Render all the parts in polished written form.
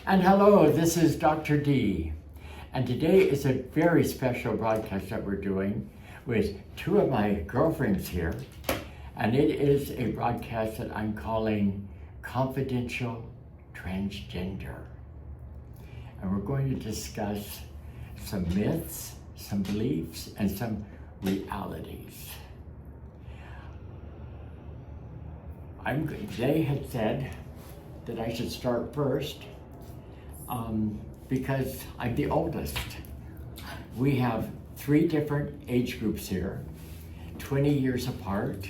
And hello, this is Dr. D. And today is a very special broadcast that we're doing with two of my girlfriends here. And it is a broadcast that I'm calling Confidential Transgender. And we're going to discuss some myths, some beliefs, and some realities. They had said that I should start first because I'm the oldest. We have 3 different age groups here, 20 years apart,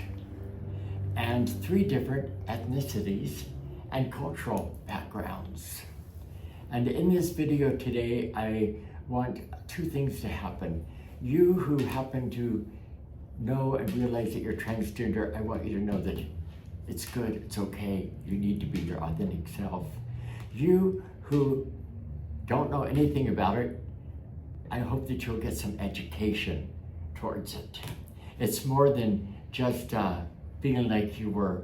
and 3 different ethnicities and cultural backgrounds. And in this video today, I want 2 things to happen. You who happen to know and realize that you're transgender, I want you to know that it's good, it's okay, you need to be your authentic self. You who don't know anything about it, I hope that you'll get some education towards it. It's more than just feeling like you were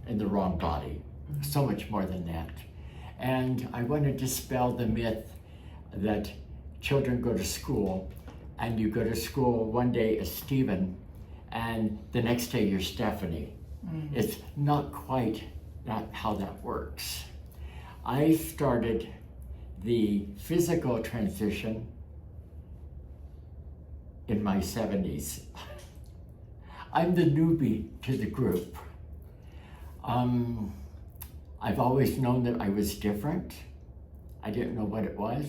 in the wrong body, so much more than that. And I want to dispel the myth that children go to school and you go to school one day as Stephen and the next day you're Stephanie. It's not quite how that works. I started the physical transition in my 70s. I'm the newbie to the group. I've always known that I was different. I didn't know what it was.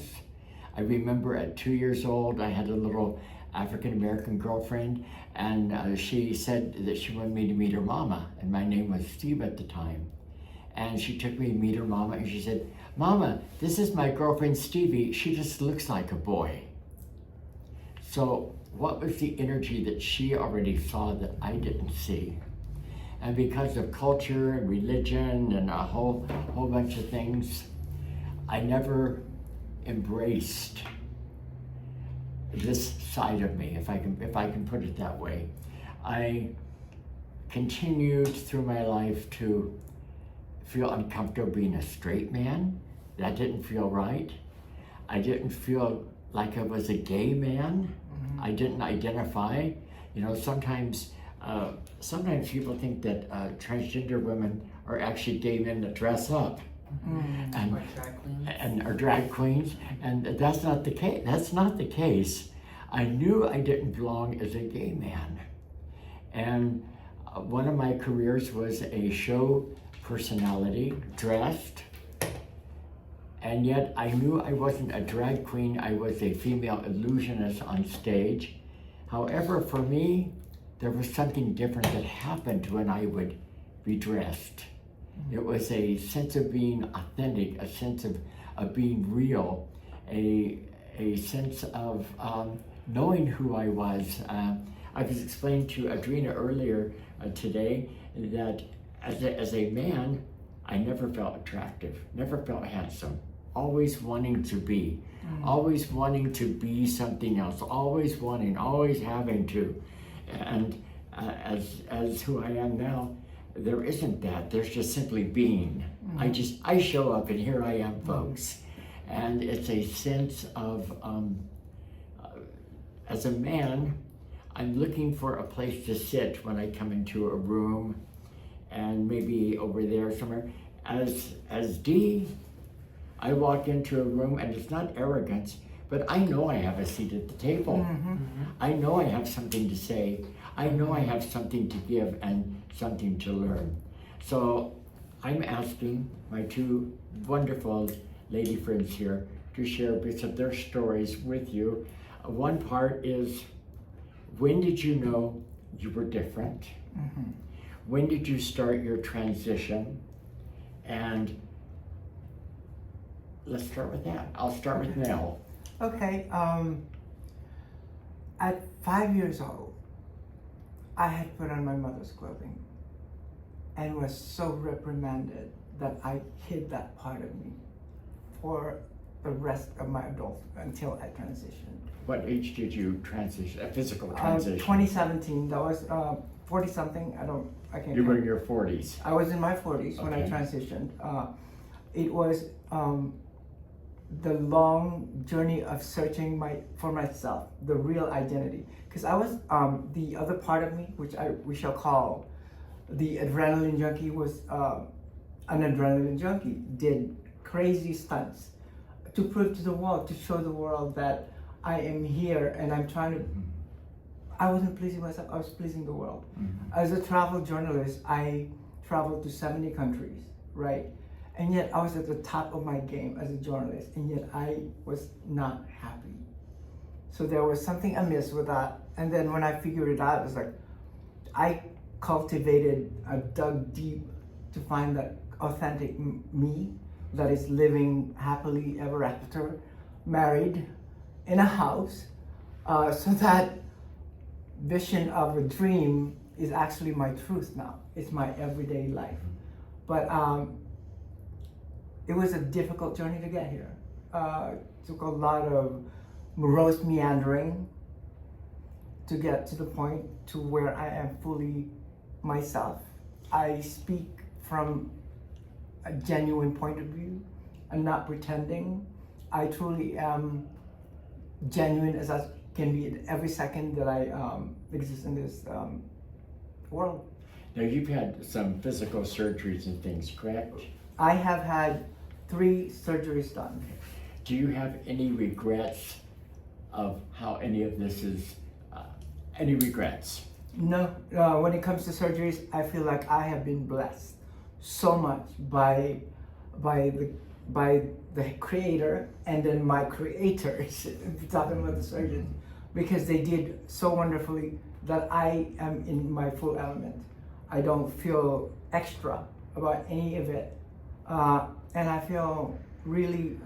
I remember at 2 years old, I had a little African-American girlfriend, and she said that she wanted me to meet her mama, and my name was Steve at the time. And she took me to meet her mama, and she said, "Mama, this is my girlfriend Stevie. She just looks like a boy." So what was the energy that she already saw that I didn't see? And because of culture and religion and a whole bunch of things, I never embraced this side of me, if I can put it that way. I continued through my life to feel uncomfortable being a straight man. That didn't feel right. I didn't feel like I was a gay man. I didn't identify. You know, sometimes people think that transgender women are actually gay men that dress up. And are drag queens, and that's not the case. That's not the case. I knew I didn't belong as a gay man, and one of my careers was a show personality, dressed, and yet I knew I wasn't a drag queen. I was a female illusionist on stage. However, for me, there was something different that happened when I would be dressed. It was a sense of being authentic, a sense of being real, a sense of knowing who I was. I was explaining to Audrina earlier today that as a man, I never felt attractive, never felt handsome, always wanting to be, always wanting to be something else, always wanting, always having to. And as who I am now, there isn't that. There's just simply being. I show up and here I am, folks. And it's a sense of, as a man, I'm looking for a place to sit when I come into a room, and maybe over there somewhere. As D, I walk into a room and it's not arrogance, but I know I have a seat at the table. I know I have something to say. I know I have something to give and something to learn. So I'm asking my 2 wonderful lady friends here to share bits of their stories with you. One part is, when did you know you were different? When did you start your transition? And let's start with that. I'll start with Nell. Okay, at 5 years old, I had put on my mother's clothing and was so reprimanded that I hid that part of me for the rest of my adult until I transitioned. What age did you transition, a physical transition? 2017, that was 40 something, I can't. You were in your 40s. I was in my 40s when I transitioned. It was the long journey of searching for myself, the real identity. Because I was the other part of me, which we shall call the adrenaline junkie, was an adrenaline junkie. Did crazy stunts to prove to the world, to show the world that I am here and I'm trying to. I wasn't pleasing myself. I was pleasing the world. Mm-hmm. As a travel journalist, I traveled to 70 countries, right? And yet I was at the top of my game as a journalist, and yet I was not happy. So there was something amiss with that. And then when I figured it out, it was like, I cultivated, I dug deep to find that authentic me that is living happily ever after, married, in a house, so that vision of a dream is actually my truth now. It's my everyday life. But it was a difficult journey to get here. Took a lot of morose meandering to get to the point to where I am fully myself. I speak from a genuine point of view. I'm not pretending. I truly am genuine as I can be at every second that I exist in this world. Now, you've had some physical surgeries and things, correct? I have had 3 surgeries done. Do you have any regrets of how any of this is, any regrets? No, when it comes to surgeries, I feel like I have been blessed so much by the creator and then my creators, talking about the surgeons, because they did so wonderfully that I am in my full element. I don't feel extra about any of it. And I feel really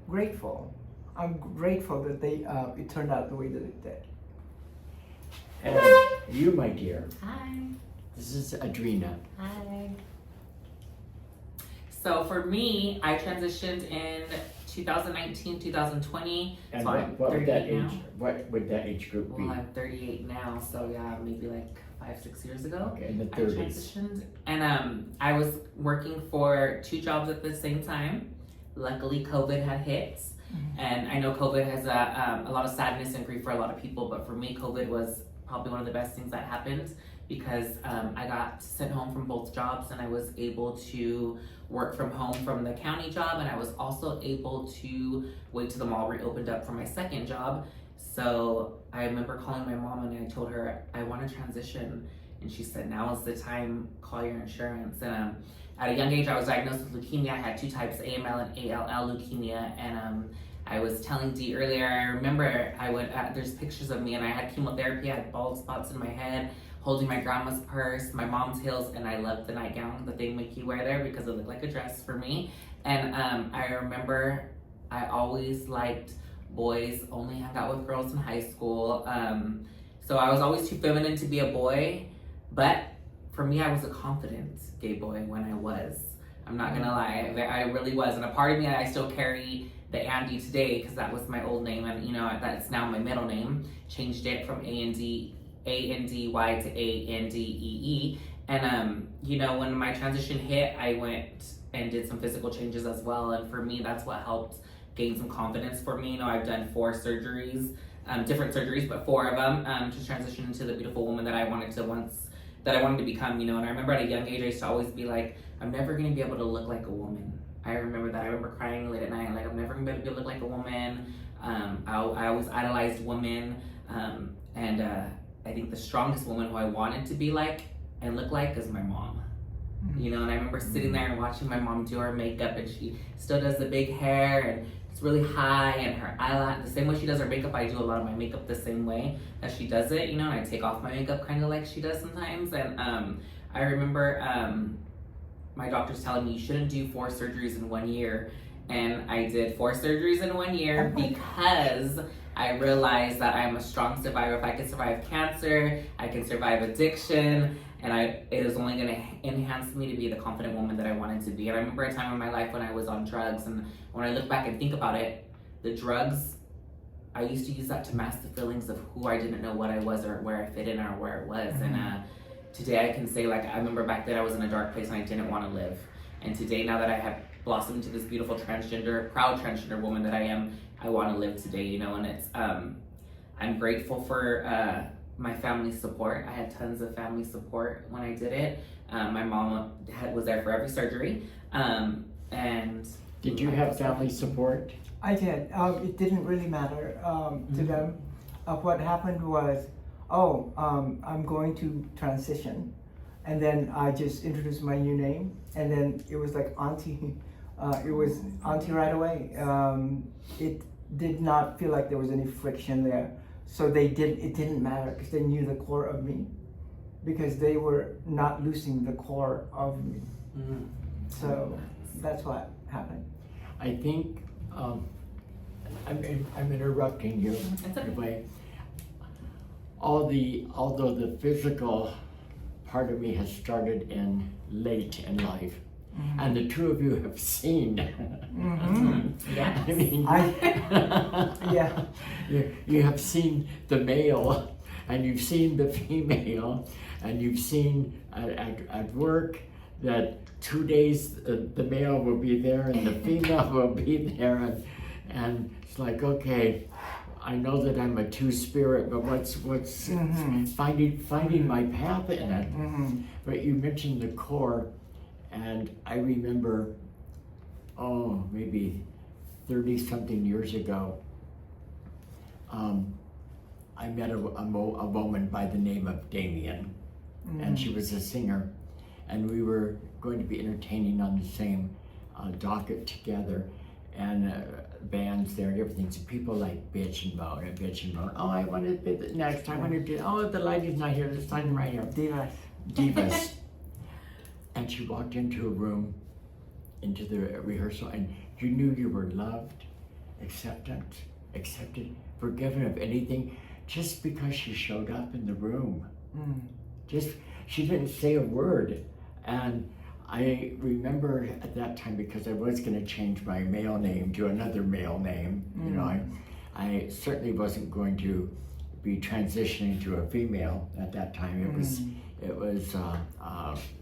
grateful. I'm grateful that it turned out the way that it did. And you, my dear. Hi. This is Audrina. Hi. So for me, I transitioned in 2019, 2020. And so what would that now. age? What would that age group be? Well, I'm 38 now, so yeah, maybe like 5-6 years ago. Okay, in the I 30s. transitioned, and I was working for 2 jobs at the same time. Luckily, COVID had hit, and I know COVID has a lot of sadness and grief for a lot of people, but for me, COVID was probably one of the best things that happened because I got sent home from both jobs, and I was able to work from home from the county job, and I was also able to wait till the mall reopened up for my second job. So I remember calling my mom and I told her I want to transition, and she said, now is the time, call your insurance. And at a young age I was diagnosed with leukemia. I had 2 types, AML and ALL leukemia, and I was telling Dee earlier, I remember I would, there's pictures of me and I had chemotherapy, I had bald spots in my head, holding my grandma's purse, my mom's heels, and I loved the nightgown that they make you wear there because it looked like a dress for me. And I remember I always liked boys, only hung out with girls in high school. So I was always too feminine to be a boy, but for me, I was a confident gay boy when I was. I'm not gonna lie, I really was. And a part of me, I still carry the Andy today because that was my old name, and you know that's now my middle name. Changed it from Andy Y to ANDEE. And you know, when my transition hit, I went and did some physical changes as well. And for me, that's what helped gain some confidence for me. You know, I've done 4 surgeries, different surgeries, but 4 of them to transition into the beautiful woman that I wanted to become. You know, and I remember at a young age, I used to always be like, I'm never gonna be able to look like a woman. I remember that. I remember crying late at night, like I'm never gonna be able to look like a woman. I always idolized women, and I think the strongest woman who I wanted to be like and look like is my mom. You know, and I remember sitting there and watching my mom do her makeup, and she still does the big hair and it's really high, and her eyelash, the same way she does her makeup, I do a lot of my makeup the same way that she does it, you know, and I take off my makeup kind of like she does sometimes. And I remember my doctor's telling me you shouldn't do 4 surgeries in 1 year, and I did 4 surgeries in 1 year because I realized that I'm a strong survivor. If I can survive cancer, I can survive addiction, and it is only going to enhance me to be the confident woman that I wanted to be. And I remember a time in my life when I was on drugs, and when I look back and think about it, the drugs, I used to use that to mask the feelings of who I didn't know what I was or where I fit in or where it was. And today I can say, like, I remember back then I was in a dark place and I didn't want to live. And today, now that I have blossom into this beautiful proud transgender woman that I am. I want to live today, you know, and it's, I'm grateful for my family's support. I had tons of family support when I did it. My mom was there for every surgery. And Did you have family support? I did. It didn't really matter to them. What happened was, I'm going to transition. And then I just introduced my new name. And then it was like auntie. It was auntie right away. It did not feel like there was any friction there. So it didn't matter because they knew the core of me. Because they were not losing the core of me. Mm-hmm. So that's what happened. I think I'm interrupting you. That's okay. Anyway, although the physical part of me has started in late in life, and the two of you have seen. Yeah. I mean, Yeah. you have seen the male, and you've seen the female, and you've seen at work that 2 days the male will be there and the female will be there, and it's like, okay, I know that I'm a two-spirit, but what's finding my path in it. But you mentioned the core, and I remember, maybe 30-something years ago, I met a woman by the name of Damien, and she was a singer, and we were going to be entertaining on the same docket together, and bands there and everything. So people like bitch and moan. Oh, I want to be the next. I want to do. Oh, the lady's not here. This time right here. Divas. And she walked into a room, into the rehearsal, and you knew you were loved, accepted, forgiven of anything, just because she showed up in the room. She didn't say a word. And I remember at that time, because I was going to change my male name to another male name, you know, I certainly wasn't going to be transitioning to a female at that time. It was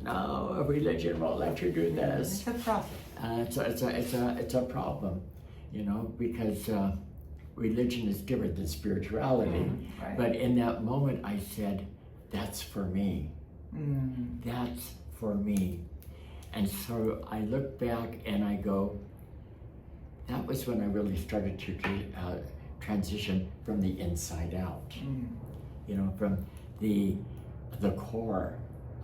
no, a religion won't let you do this. It's a process. It's a problem, you know, because religion is different than spirituality. Right. But in that moment, I said, "That's for me. That's for me." And so I look back and I go, that was when I really started to transition from the inside out. You know, from the core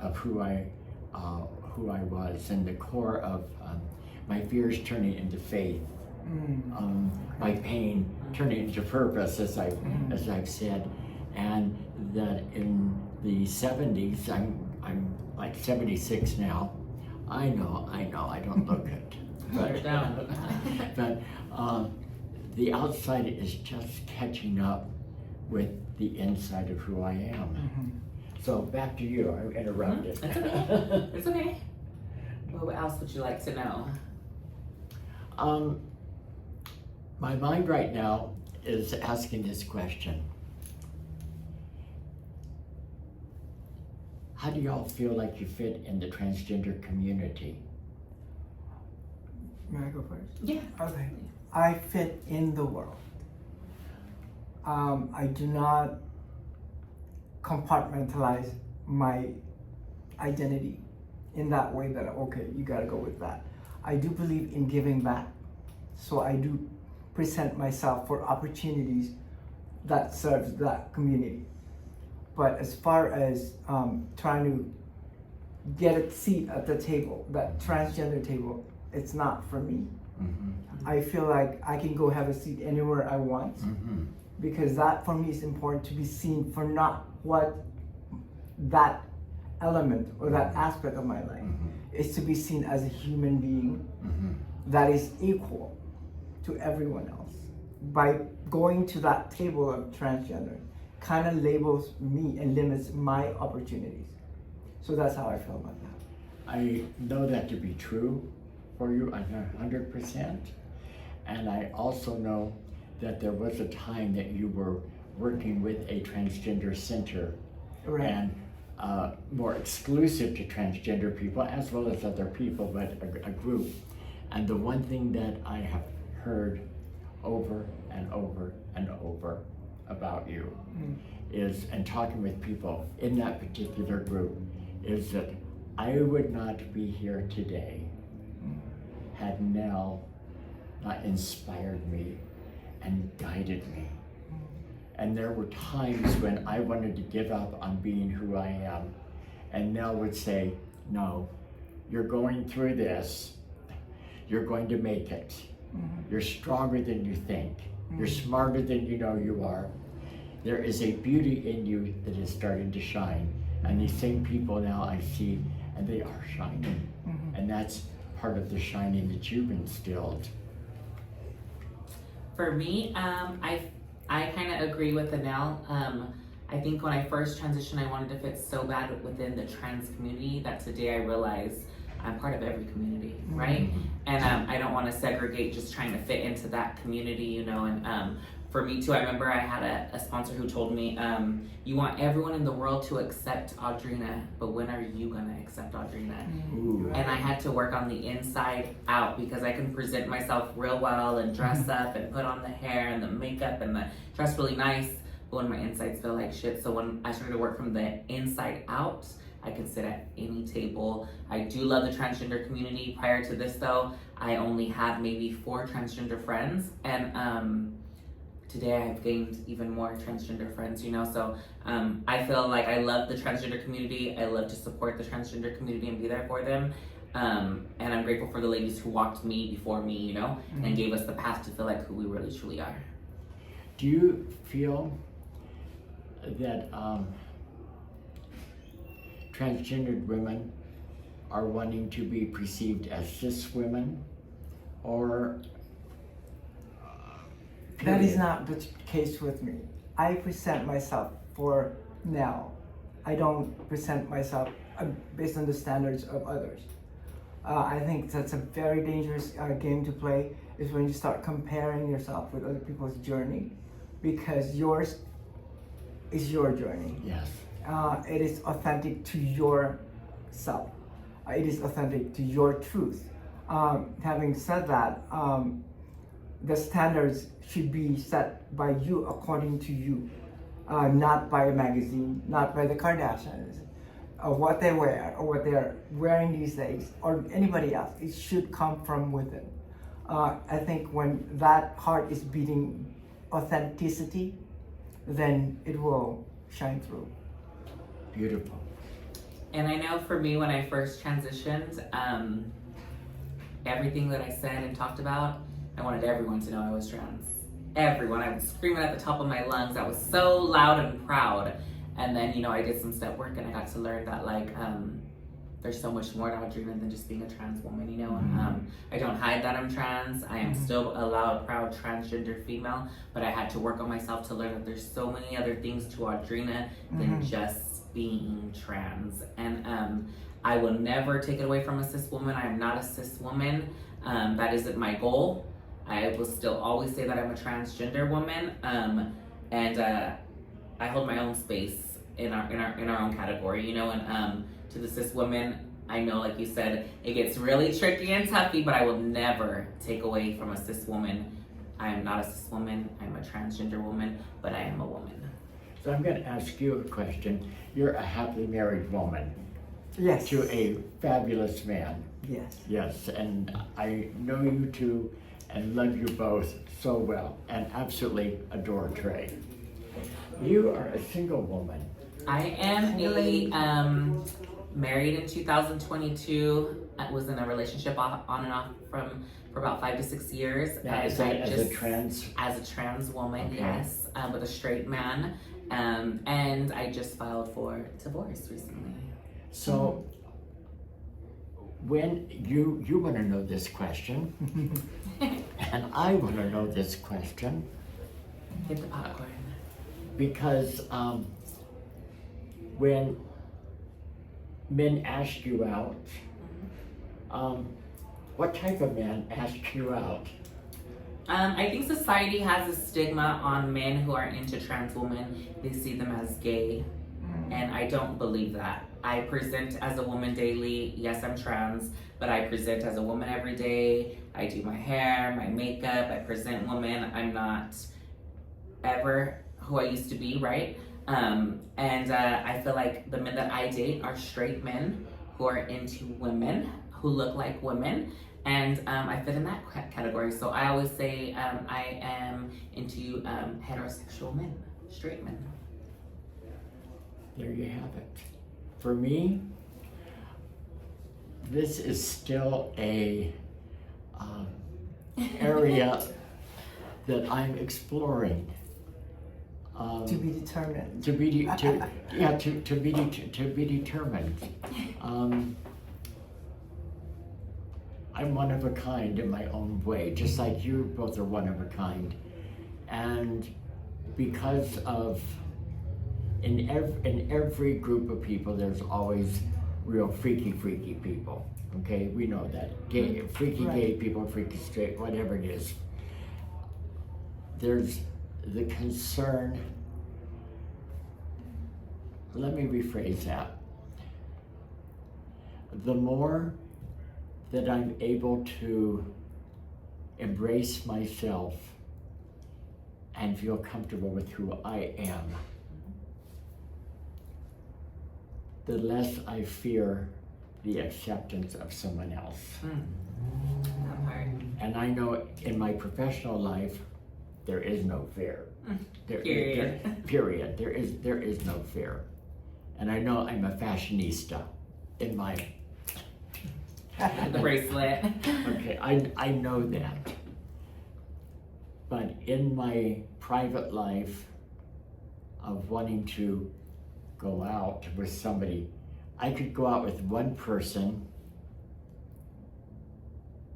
of who I was, and the core of my fears turning into faith, my pain turning into purpose, as I've said, and that in the 70s, I'm like 76 now. I know, I don't look it. But the outside is just catching up with the inside of who I am. So back to you, I interrupted. It's okay. It's okay. What else would you like to know? My mind right now is asking this question. How do y'all feel like you fit in the transgender community? May I go first? Yeah. Okay. I fit in the world. I do not compartmentalize my identity in that way that, okay, you gotta go with that. I do believe in giving back. So I do present myself for opportunities that serves that community. But as far as trying to get a seat at the table, that transgender table, it's not for me. I feel like I can go have a seat anywhere I want, because that for me is important, to be seen for not what that element or that aspect of my life is, to be seen as a human being that is equal to everyone else. By going to that table of transgender, kind of labels me and limits my opportunities. So that's how I feel about that. I know that to be true for you 100%. And I also know that there was a time that you were working with a transgender center, and more exclusive to transgender people as well as other people, but a group. And the one thing that I have heard over and over and over about you is, and talking with people in that particular group, is that I would not be here today had Nell not inspired me and guided me. And there were times when I wanted to give up on being who I am, and Nell would say, no, you're going through this, you're going to make it. You're stronger than you think. You're smarter than you know you are. There is a beauty in you that is starting to shine. And these same people now I see, and they are shining. And that's part of the shining that you've instilled. For me, I kind of agree with Nell. I think when I first transitioned, I wanted to fit so bad within the trans community that today I realize I'm part of every community, right? And I don't want to segregate just trying to fit into that community, you know. And for me too, I remember I had a sponsor who told me, you want everyone in the world to accept Audrina, but when are you gonna accept Audrina? And I had to work on the inside out, because I can present myself real well and dress up and put on the hair and the makeup and the dress really nice, but when my insides feel like shit. So when I started to work from the inside out, I can sit at any table. I do love the transgender community. Prior to this though, I only had maybe 4 transgender friends, and today I've gained even more transgender friends, you know. So I feel like I love the transgender community. I love to support the transgender community and be there for them. And I'm grateful for the ladies who walked me before me, you know, and gave us the path to feel like who we really truly are. Do you feel that transgendered women are wanting to be perceived as cis women, or That is not the case with me. I present myself for Nell. I don't present myself based on the standards of others. I think that's a very dangerous game to play, is when you start comparing yourself with other people's journey, because yours is your journey. yes, It is authentic to yourself. It is authentic to your truth. Having said that, the standards should be set by you, according to you, not by a magazine, not by the Kardashians, or what they wear, or what they're wearing these days, or anybody else. It should come from within. I think when that heart is beating authenticity, then it will shine through. beautiful. And I know for me, when I first transitioned, everything that I said and talked about, I wanted everyone to know I was trans. Everyone. I was screaming at the top of my lungs. I was so loud and proud. And then, you know, I did some step work, and I got to learn that, like, there's so much more to Audrina than just being a trans woman, you know. And I don't hide that I'm trans. I am still a loud, proud transgender female, but I had to work on myself to learn that there's so many other things to Audrina than just being trans. And I will never take it away from a cis woman. I am not a cis woman. That isn't my goal. I will still always say that I'm a transgender woman, and I hold my own space in our own category, you know. And to the cis women, I know, like you said, it gets really tricky and toughy, but I will never take away from a cis woman. I am not a cis woman. I'm a transgender woman, but I am a woman. So I'm going to ask you a question. You're a happily married woman Yes. to a fabulous man. Yes. Yes, and I know you two and love you both so well, and absolutely adore Trey. You are a single woman. I am married in 2022. I was in a relationship on and off for about 5 to 6 years. Now, is that as a trans woman, Okay. yes, with a straight man. And I just filed for divorce recently. So, when you want to know this question, and I want to know this question, Hit the popcorn. because when men ask you out, what type of man asked you out? I think society has a stigma on men who are into trans women. They see them as gay. And I don't believe that. I present as a woman daily. Yes, I'm trans, but I present as a woman every day. I do my hair, my makeup, I present woman. I'm not ever who I used to be, right? I feel like the men that I date are straight men who are into women, who look like women, and I fit in that category. So I always say I am into heterosexual men, straight men. There you have it. For me, this is still a area that I'm exploring. To be determined. To be determined. I'm one of a kind in my own way, just like you both are one of a kind. And because of, in every group of people, there's always real freaky people. Okay, we know that. Freaky gay people, freaky straight, whatever it is. There's the concern. Let me rephrase that. The more that I'm able to embrace myself and feel comfortable with who I am, the less I fear the acceptance of someone else. That part. And I know in my professional life, there is no fear. Period. There is no fear. And I know I'm a fashionista in my the bracelet. Okay, I know that. But in my private life of wanting to go out with somebody, I could go out with one person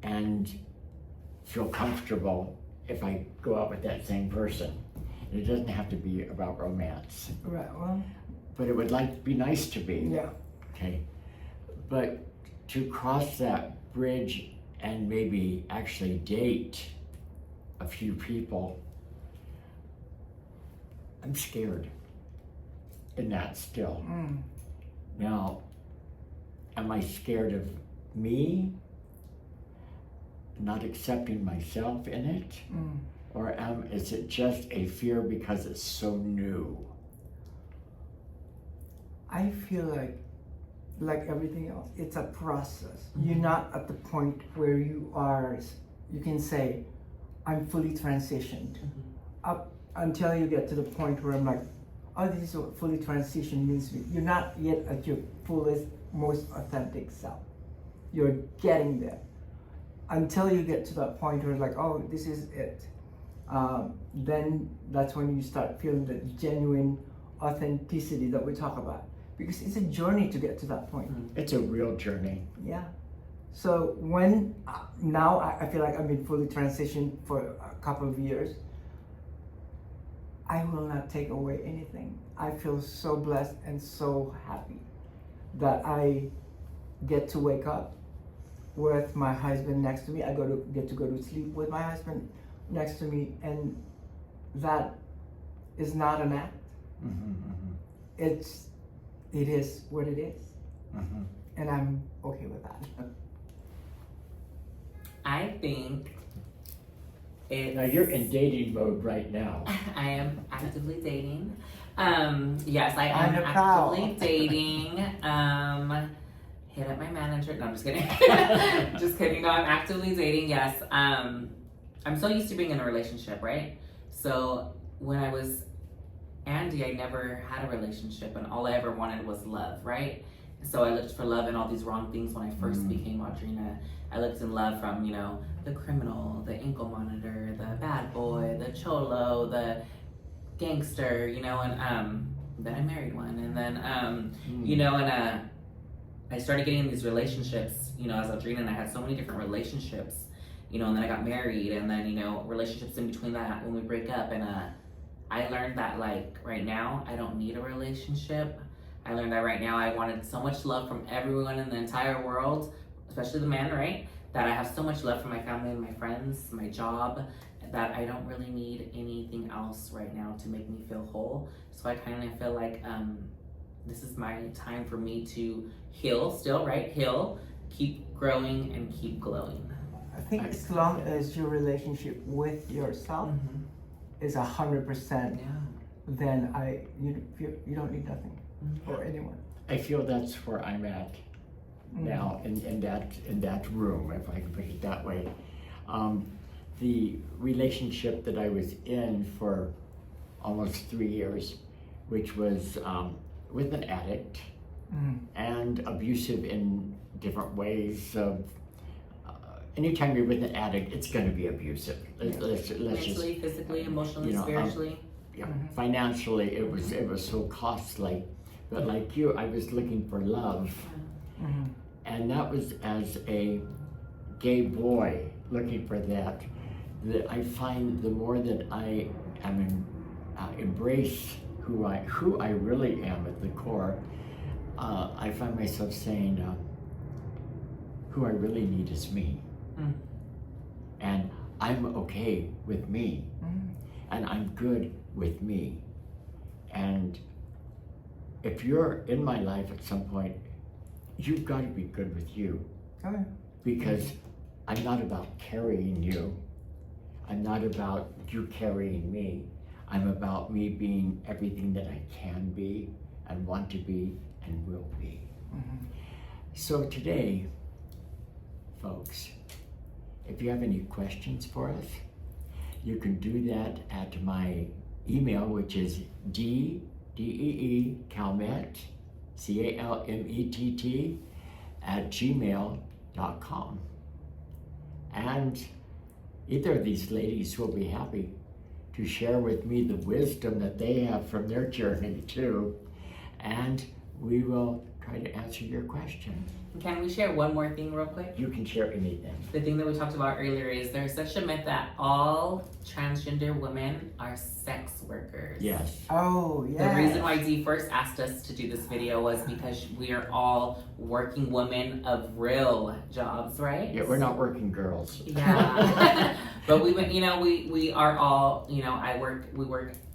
and feel comfortable if I go out with that same person. And it doesn't have to be about romance. Right, well. But it would be nice to be. Yeah. Okay. But to cross that bridge and maybe actually date a few people, I'm scared in that still. Now, am I scared of me not accepting myself in it? Or is it just a fear because it's so new? I feel like everything else, it's a process. You're not at the point where you can say, I'm fully transitioned. Up until you get to the point where I'm like, oh, this is what fully transition means to me. You're not yet at your fullest, most authentic self. You're getting there. Until you get to that point where like, oh, this is it. Then that's when you start feeling the genuine authenticity that we talk about. Because it's a journey to get to that point. It's a real journey. Yeah. So when, now I feel like I've been fully transitioned for a couple of years, I will not take away anything. I feel so blessed and so happy that I get to wake up with my husband next to me. I get to go to sleep with my husband next to me, and that is not an act. It is what it is. And I'm okay with that. I think Now you're in dating mode right now. I am actively dating. Yes, I am I'm actively dating. Hit up my manager. No, I'm just kidding. Just kidding. No, I'm actively dating. Yes. I'm so used to being in a relationship, right? So when I was Andy, I never had a relationship, and all I ever wanted was love, right? So I looked for love in all these wrong things when I first became Audrina. I looked in love from, the criminal, the ankle monitor, the bad boy, the cholo, the gangster, and then I married one. And then, I started getting in these relationships, as Audrina, and I had so many different relationships, and then I got married, and then, relationships in between that when we break up. And I learned that, right now, I don't need a relationship. I learned that right now I wanted so much love from everyone in the entire world, especially the men, right? That I have so much love for my family and my friends, my job, that I don't really need anything else right now to make me feel whole. So I kind of feel like this is my time for me to heal still, right? Heal, keep growing, and keep glowing. I think as long as your relationship with yourself is 100%, then you don't need nothing or anyone. I feel that's where I'm at now in that room, if I can put it that way. The relationship that I was in for almost 3 years, which was with an addict and abusive in different ways. Anytime you're with an addict, it's going to be abusive. Let's Mentally, just, physically, emotionally, spiritually. Financially, it was so costly. But like you, I was looking for love, and that was as a gay boy looking for that. That I find the more that I am embrace who I really am at the core, I find myself saying, who I really need is me. And I'm okay with me. And I'm good with me. And if you're in my life at some point, you've got to be good with you. Because I'm not about carrying you. I'm not about you carrying me. I'm about me being everything that I can be and want to be and will be. So today, folks, if you have any questions for us, you can do that at my email, which is Calmett, CALMETT, @gmail.com. And either of these ladies will be happy to share with me the wisdom that they have from their journey too, and we will try to answer your question. Can we share one more thing real quick? You can share anything. The thing that we talked about earlier is there's such a myth that all transgender women are sex workers. Yes. Oh, yeah. The reason why Dee first asked us to do this video was because we are all working women of real jobs, right? Yeah, we're not working girls. Yeah. But we went, we are all,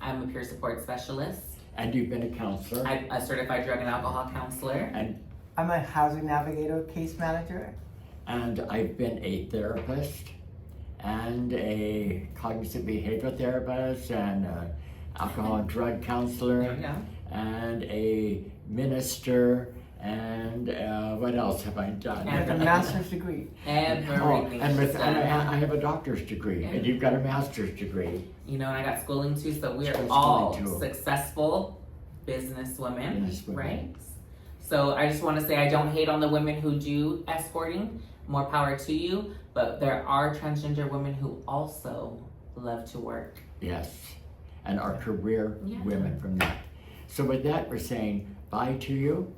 I'm a peer support specialist. And you've been a counselor. I'm a certified drug and alcohol counselor. And I'm a housing navigator, case manager. And I've been a therapist and a cognitive behavioral therapist and an alcohol and drug counselor and a minister and what else have I done? I have a master's degree. Everything. And I have a doctor's degree, and you've got a master's degree. And I got schooling too, so we are all successful businesswomen, right? So I just want to say I don't hate on the women who do escorting. More power to you. But there are transgender women who also love to work. Yes, and are career women from that. So with that, we're saying bye to you.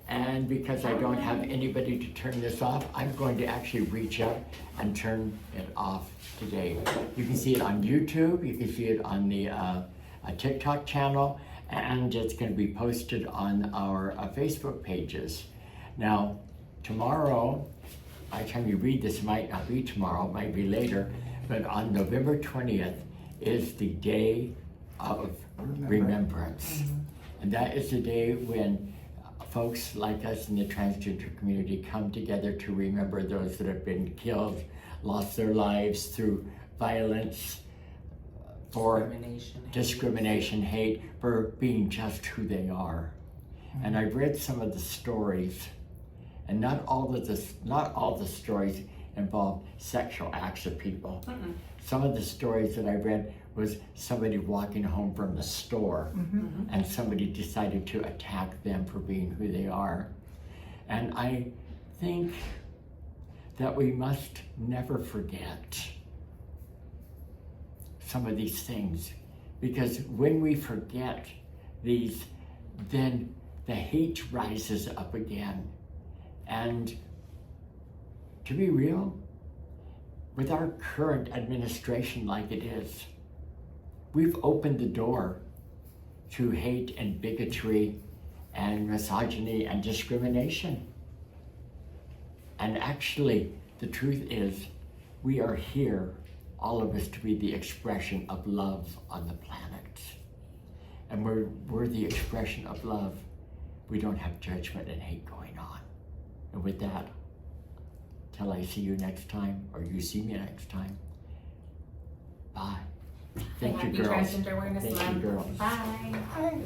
And because I don't have anybody to turn this off, I'm going to actually reach up and turn it off today. You can see it on YouTube. You can see it on the TikTok channel. And it's going to be posted on our Facebook pages. Now, tomorrow, by the time you read this, it might not be tomorrow, it might be later, but on November 20th is the day of remembrance. And that is the day when folks like us in the transgender community come together to remember those that have been killed, lost their lives through violence, for discrimination, hate, for being just who they are. And I've read some of the stories, and not all the stories involve sexual acts of people. Some of the stories that I read was somebody walking home from the store and somebody decided to attack them for being who they are. And I think that we must never forget some of these things, because when we forget these, then the hate rises up again. And to be real, with our current administration like it is, we've opened the door to hate and bigotry and misogyny and discrimination. And actually, the truth is, we are here, all of us, to be the expression of love on the planet. And we're the expression of love we don't have judgment and hate going on. And with that, till I see you next time, or you see me next time, bye. Thank you, Happy girls. Transgender Awareness Thank Month. you, girls. Bye. Hi.